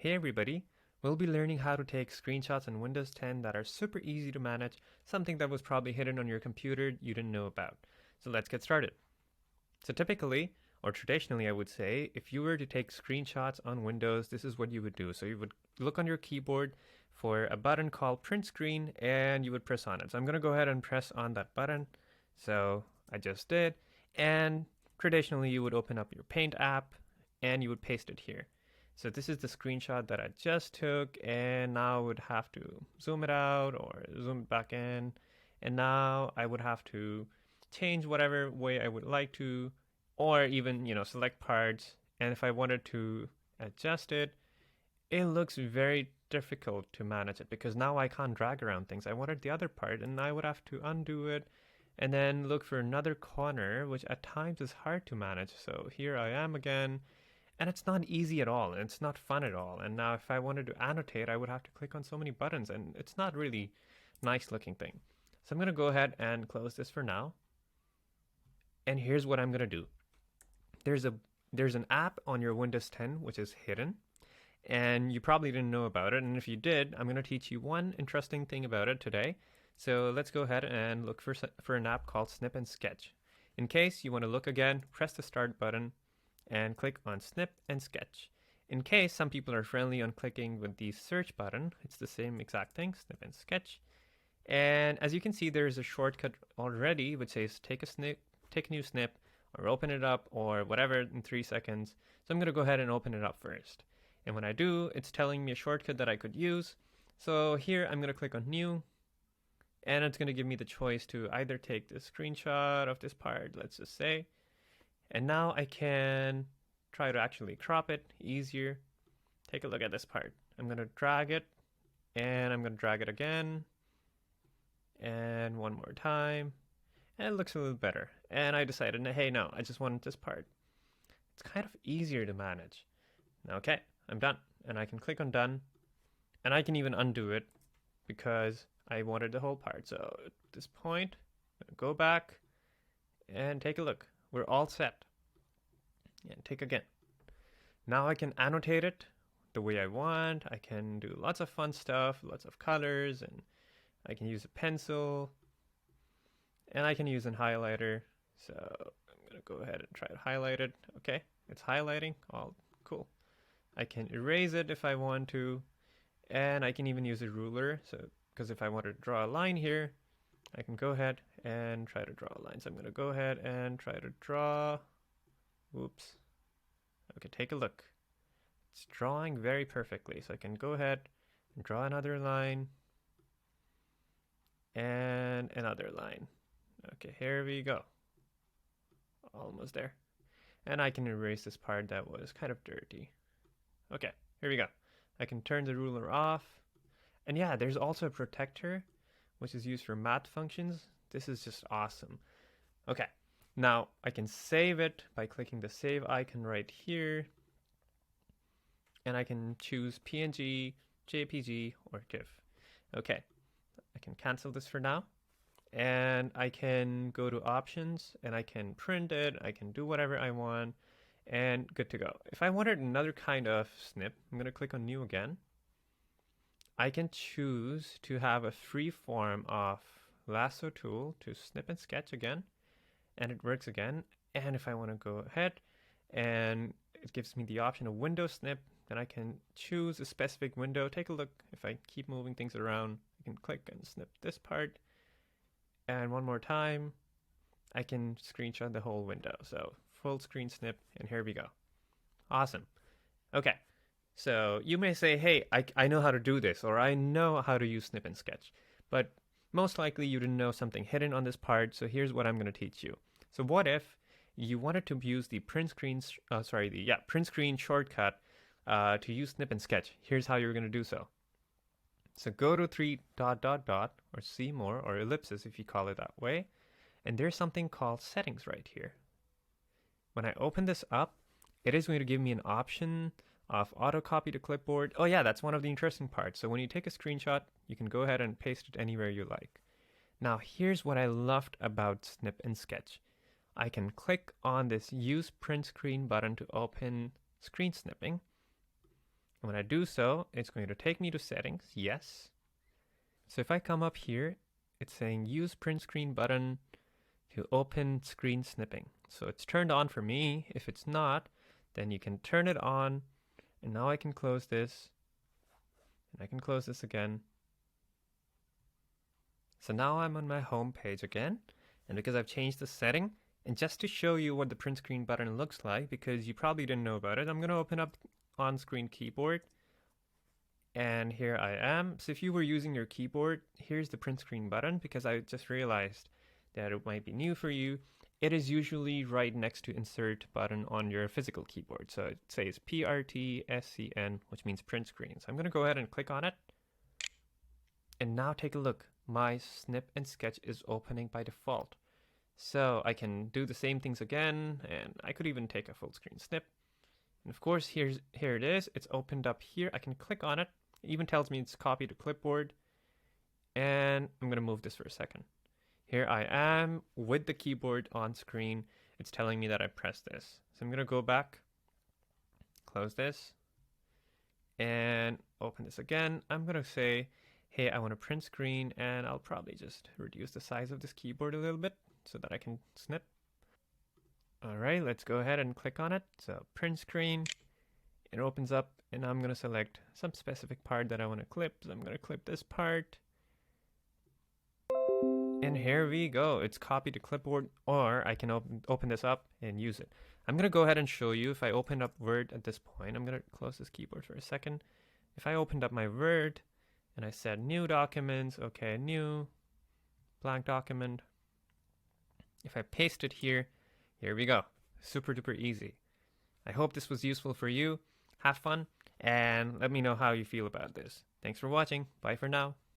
Hey everybody, we'll be learning how to take screenshots on Windows 10 that are super easy to manage, something that was probably hidden on your computer you didn't know about. So let's get started. So typically, or traditionally I would say, if you were to take screenshots on Windows, this is what you would do. So you would look on your keyboard for a button called print screen and you would press on it. So I'm going to go ahead and press on that button. So I just did. And traditionally you would open up your Paint app and you would paste it here. So this is the screenshot that I just took, and now I would have to zoom it out or zoom it back in. And now I would have to change whatever way I would like to, or even, select parts. And if I wanted to adjust it, it looks very difficult to manage it because now I can't drag around things. I wanted the other part and I would have to undo it and then look for another corner, which at times is hard to manage. So here I am again. And it's not easy at all, and it's not fun at all. And now if I wanted to annotate, I would have to click on so many buttons, and it's not really nice looking thing. So I'm going to go ahead and close this for now. And here's what I'm going to do. There's an app on your Windows 10 which is hidden, and you probably didn't know about it. And if you did, I'm going to teach you one interesting thing about it today. So let's go ahead and look for an app called Snip and Sketch. In case you want to look again, press the start button and click on Snip and Sketch. In case some people are friendly on clicking with the search button, it's the same exact thing, Snip and Sketch. And as you can see, there is a shortcut already which says take a new snip, or open it up, or whatever in 3 seconds. So I'm going to go ahead and open it up first. And when I do, it's telling me a shortcut that I could use. So here I'm going to click on New, and it's going to give me the choice to either take the screenshot of this part, let's just say, and now I can try to actually crop it easier. Take a look at this part. I'm going to drag it, and I'm going to drag it again, and one more time, and it looks a little better. And I decided, hey, no, I just wanted this part. It's kind of easier to manage. Okay, I'm done, and I can click on done, and I can even undo it because I wanted the whole part. So at this point, I'm going to go back and take a look. We're all set. And take again. Now I can annotate it the way I want. I can do lots of fun stuff, lots of colors, and I can use a pencil, and I can use a highlighter. So I'm going to go ahead and try to highlight it. Okay, it's highlighting. All cool. I can erase it if I want to, and I can even use a ruler. So because if I want to draw a line here, I can go ahead and try to draw a line. So I'm going to go ahead and try to draw. Oops. Okay, take a look. It's drawing very perfectly. So I can go ahead and draw another line and another line. Okay, here we go. Almost there. And I can erase this part that was kind of dirty. Okay, here we go. I can turn the ruler off. And yeah, there's also a protector, which is used for math functions. This is just awesome. Okay, now I can save it by clicking the save icon right here. And I can choose PNG, JPG, or GIF. Okay, I can cancel this for now. And I can go to options and I can print it. I can do whatever I want and good to go. If I wanted another kind of snip, I'm going to click on new again. I can choose to have a free form of lasso tool to snip and sketch again, and it works again. And if I want to go ahead and it gives me the option of window snip, then I can choose a specific window. Take a look. If I keep moving things around, I can click and snip this part. And one more time, I can screenshot the whole window. So full screen snip, and here we go. Awesome. Okay. So you may say, hey, I know how to do this, or I know how to use Snip and Sketch, but most likely you didn't know something hidden on this part, so here's what I'm going to teach you. So what if you wanted to use the print screen shortcut to use Snip and Sketch? Here's how you're going to do so. So go to 3 ... or see more, or ellipsis if you call it that way, and there's something called settings right here. When I open this up, it is going to give me an option of auto copy to clipboard. Oh yeah, that's one of the interesting parts. So when you take a screenshot, you can go ahead and paste it anywhere you like. Now here's what I loved about Snip and Sketch. I can click on this use print screen button to open screen snipping. And when I do so, it's going to take me to settings, yes. So if I come up here, it's saying use print screen button to open screen snipping. So it's turned on for me. If it's not, then you can turn it on. And now I can close this. And I can close this again. So now I'm on my home page again. And because I've changed the setting, and just to show you what the print screen button looks like, because you probably didn't know about it, I'm going to open up on-screen keyboard. And here I am. So if you were using your keyboard, here's the print screen button, because I just realized that it might be new for you. It is usually right next to insert button on your physical keyboard. So it says PRTSCN, which means print screen. So I'm going to go ahead and click on it. And now take a look. My Snip and Sketch is opening by default. So I can do the same things again, and I could even take a full screen snip. And of course, here it is. It's opened up here. I can click on it. It even tells me it's copied to clipboard. And I'm going to move this for a second. Here I am with the keyboard on screen. It's telling me that I pressed this. So I'm going to go back, close this, and open this again. I'm going to say, hey, I want to print screen, and I'll probably just reduce the size of this keyboard a little bit so that I can snip. All right, let's go ahead and click on it. So print screen, it opens up, and I'm going to select some specific part that I want to clip. So I'm going to clip this part. And here we go. It's copied to clipboard, or I can open this up and use it. I'm going to go ahead and show you. If I open up Word at this point, I'm going to close this keyboard for a second. If I opened up my Word and I said new documents, okay, new blank document. If I paste it here, here we go. Super duper easy. I hope this was useful for you. Have fun, and let me know how you feel about this. Thanks for watching. Bye for now.